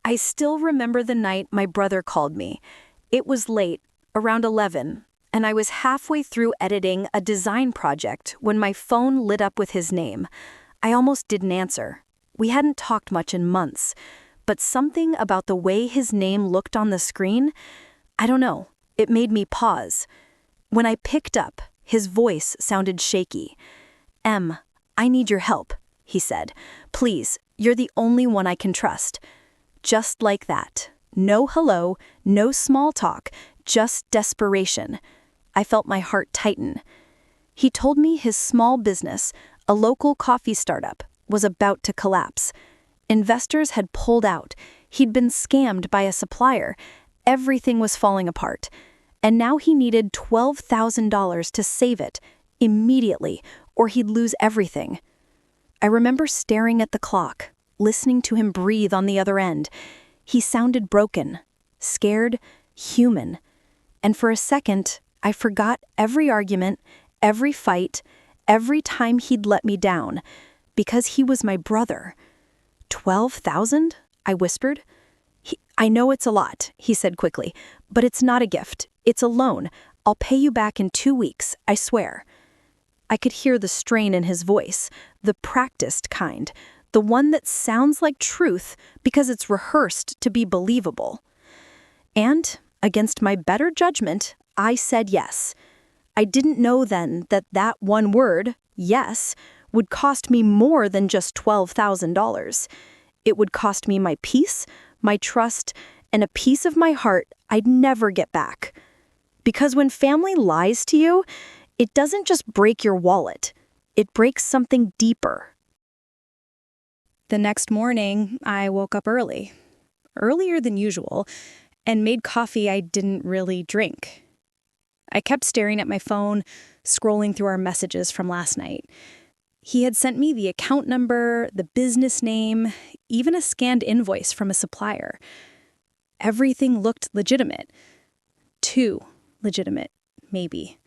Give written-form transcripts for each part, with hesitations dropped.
I still remember the night my brother called me. It was late, around 11, and I was halfway through editing a design project when my phone lit up with his name. I almost didn't answer. We hadn't talked much in months, but something about the way his name looked on the screen, I don't know, it made me pause. When I picked up, his voice sounded shaky. "Em, I need your help," he said. "Please, you're the only one I can trust." Just like that. No hello, no small talk, just desperation. I felt my heart tighten. He told me his small business, a local coffee startup, was about to collapse. Investors had pulled out. He'd been scammed by a supplier. Everything was falling apart. And now he needed $12,000 to save it, immediately, or he'd lose everything. I remember staring at the clock, listening to him breathe on the other end. He sounded broken, scared, human. And for a second, I forgot every argument, every fight, every time he'd let me down, because he was my brother. 12,000? I whispered. I know it's a lot, he said quickly, but it's not a gift. It's a loan. I'll pay you back in 2 weeks, I swear. I could hear the strain in his voice, the practiced kind, the one that sounds like truth because it's rehearsed to be believable. And, against my better judgment, I said yes. I didn't know then that that one word, yes, would cost me more than just $12,000. It would cost me my peace, my trust, and a piece of my heart I'd never get back. Because when family lies to you, it doesn't just break your wallet. It breaks something deeper. The next morning, I woke up early, earlier than usual, and made coffee I didn't really drink. I kept staring at my phone, scrolling through our messages from last night. He had sent me the account number, the business name, even a scanned invoice from a supplier. Everything looked legitimate. Too legitimate, maybe.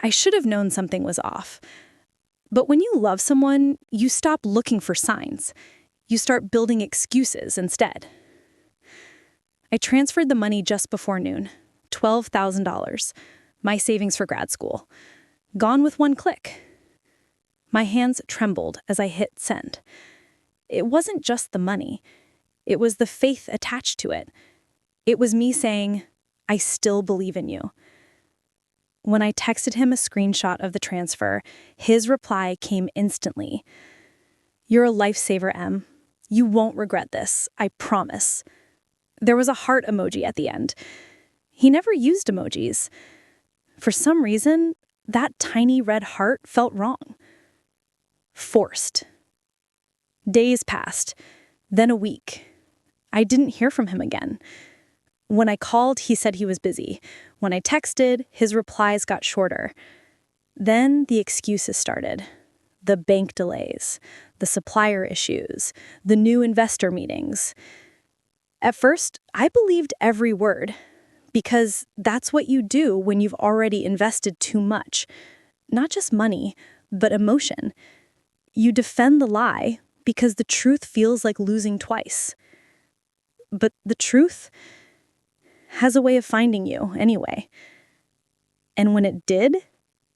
I should have known something was off. But when you love someone, you stop looking for signs. You start building excuses instead. I transferred the money just before noon, $12,000, my savings for grad school. Gone with one click. My hands trembled as I hit send. It wasn't just the money. It was the faith attached to it. It was me saying, I still believe in you. When I texted him a screenshot of the transfer, his reply came instantly. "You're a lifesaver, Em. You won't regret this, I promise." There was a heart emoji at the end. He never used emojis. For some reason, that tiny red heart felt wrong. Forced. Days passed, then a week. I didn't hear from him again. When I called, he said he was busy. When I texted, his replies got shorter. Then the excuses started. The bank delays, the supplier issues, the new investor meetings. At first, I believed every word, because that's what you do when you've already invested too much. Not just money, but emotion. You defend the lie because the truth feels like losing twice. But the truth has a way of finding you anyway. And when it did,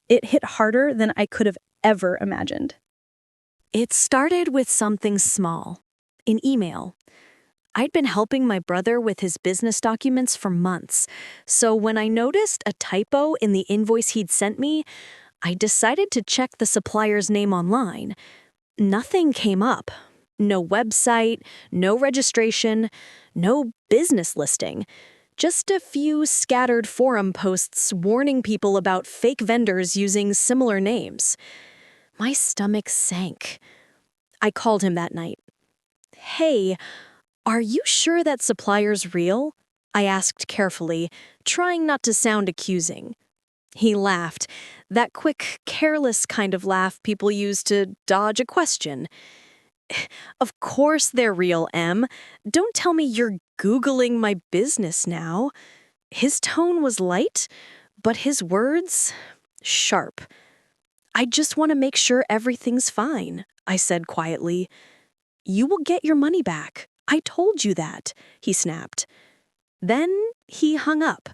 it hit harder than I could have ever imagined. It started with something small, an email. I'd been helping my brother with his business documents for months, so when I noticed a typo in the invoice he'd sent me, I decided to check the supplier's name online. Nothing came up. No website, no registration, no business listing. Just a few scattered forum posts warning people about fake vendors using similar names. My stomach sank. I called him that night. "Hey, are you sure that supplier's real?" I asked carefully, trying not to sound accusing. He laughed, that quick, careless kind of laugh people use to dodge a question. "Of course they're real, Em. Don't tell me you're Googling my business now." His tone was light, but his words, sharp. "I just want to make sure everything's fine," I said quietly. "You will get your money back. "I told you that," he snapped. Then he hung up.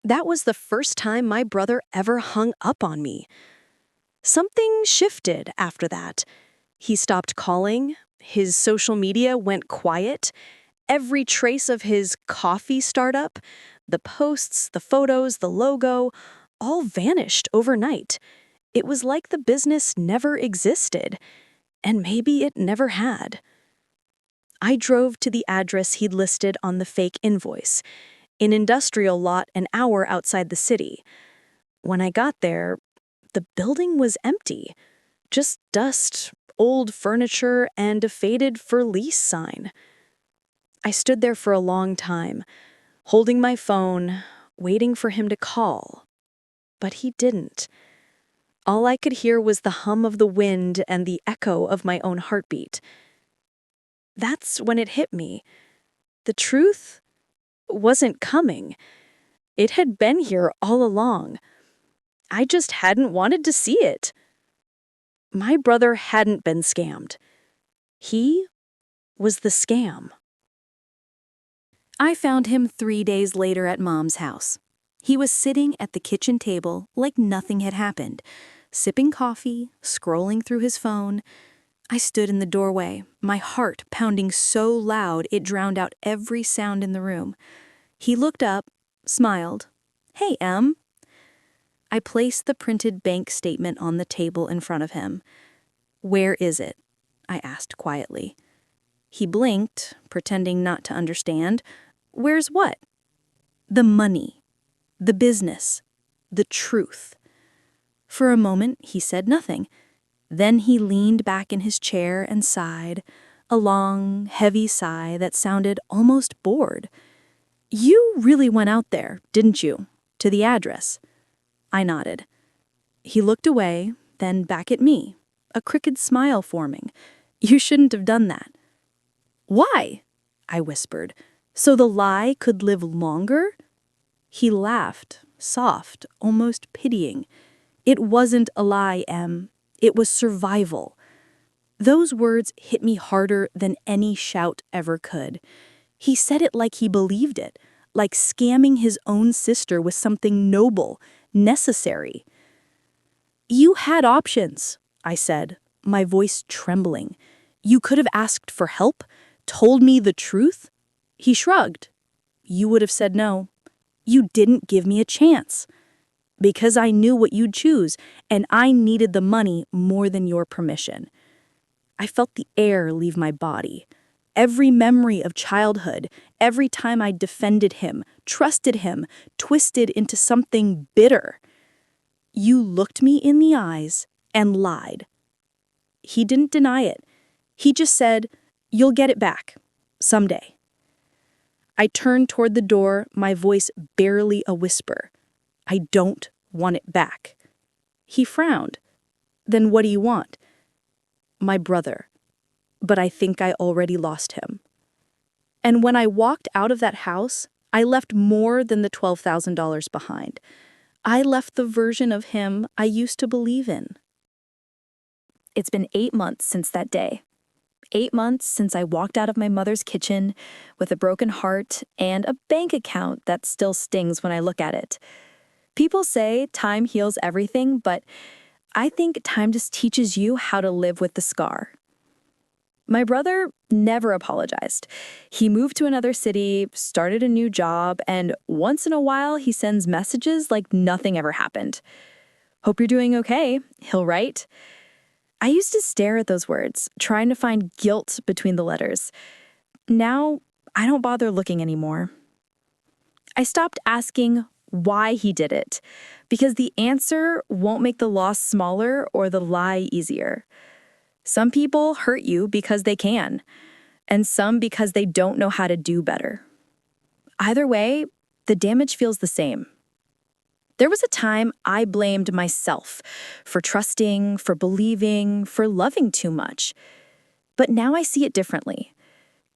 That was the first time my brother ever hung up on me. Something shifted after that. He stopped calling, his social media went quiet, every trace of his coffee startup, the posts, the photos, the logo, all vanished overnight. It was like the business never existed, and maybe it never had. I drove to the address he'd listed on the fake invoice, an industrial lot an hour outside the city. When I got there, the building was empty. Just dust, old furniture, and a faded for lease sign. I stood there for a long time, holding my phone, waiting for him to call. But he didn't. All I could hear was the hum of the wind and the echo of my own heartbeat. That's when it hit me. The truth wasn't coming. It had been here all along. I just hadn't wanted to see it. My brother hadn't been scammed. He was the scam. I found him 3 days later at Mom's house. He was sitting at the kitchen table like nothing had happened, sipping coffee, scrolling through his phone. I stood in the doorway, my heart pounding so loud it drowned out every sound in the room. He looked up, smiled. "Hey, Em." I placed the printed bank statement on the table in front of him. "Where is it?" I asked quietly. He blinked, pretending not to understand. "Where's what?" "The money, the business, the truth." For a moment, he said nothing. Then he leaned back in his chair and sighed, a long, heavy sigh that sounded almost bored. "You really went out there, didn't you? To the address?" I nodded. He looked away, then back at me, a crooked smile forming. "You shouldn't have done that." "Why?" I whispered. "So the lie could live longer?" He laughed, soft, almost pitying. "It wasn't a lie, Em. It was survival." Those words hit me harder than any shout ever could. He said it like he believed it, like scamming his own sister was something noble, necessary. "You had options," I said, my voice trembling. "You could have asked for help, told me the truth." He shrugged. "You would have said no. You didn't give me a chance. Because I knew what you'd choose, and I needed the money more than your permission." I felt the air leave my body. Every memory of childhood, every time I defended him, trusted him, twisted into something bitter. "You looked me in the eyes and lied." He didn't deny it. He just said, "You'll get it back. Someday." I turned toward the door, my voice barely a whisper. "I don't want it back." He frowned. "Then what do you want?" "My brother. But I think I already lost him." And when I walked out of that house, I left more than the $12,000 behind. I left the version of him I used to believe in. It's been 8 months since that day. 8 months since I walked out of my mother's kitchen with a broken heart and a bank account that still stings when I look at it. People say time heals everything, but I think time just teaches you how to live with the scar. My brother never apologized. He moved to another city, started a new job, and once in a while he sends messages like nothing ever happened. "Hope you're doing okay," he'll write. I used to stare at those words, trying to find guilt between the letters. Now, I don't bother looking anymore. I stopped asking why he did it, because the answer won't make the loss smaller or the lie easier. Some people hurt you because they can, and some because they don't know how to do better. Either way, the damage feels the same. There was a time I blamed myself for trusting, for believing, for loving too much. But now I see it differently.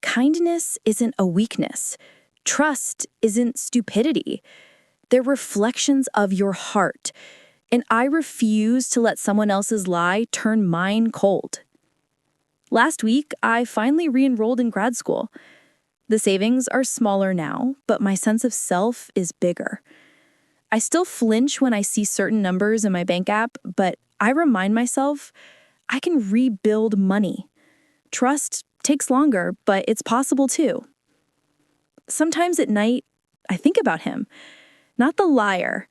Kindness isn't a weakness. Trust isn't stupidity. They're reflections of your heart, and I refuse to let someone else's lie turn mine cold. Last week, I finally re-enrolled in grad school. The savings are smaller now, but my sense of self is bigger. I still flinch when I see certain numbers in my bank app, but I remind myself I can rebuild money. Trust takes longer, but it's possible too. Sometimes at night, I think about him. Not the liar,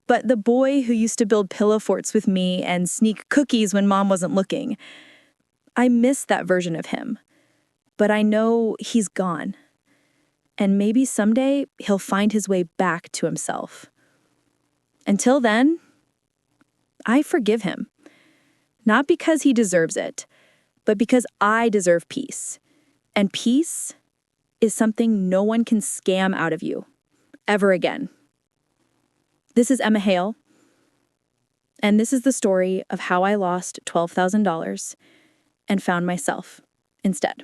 but the boy who used to build pillow forts with me and sneak cookies when mom wasn't looking. I miss that version of him, but I know he's gone. And maybe someday he'll find his way back to himself. Until then, I forgive him. Not because he deserves it, but because I deserve peace. And peace is something no one can scam out of you, ever again. This is Emma Hale, and this is the story of how I lost $12,000 and found myself instead.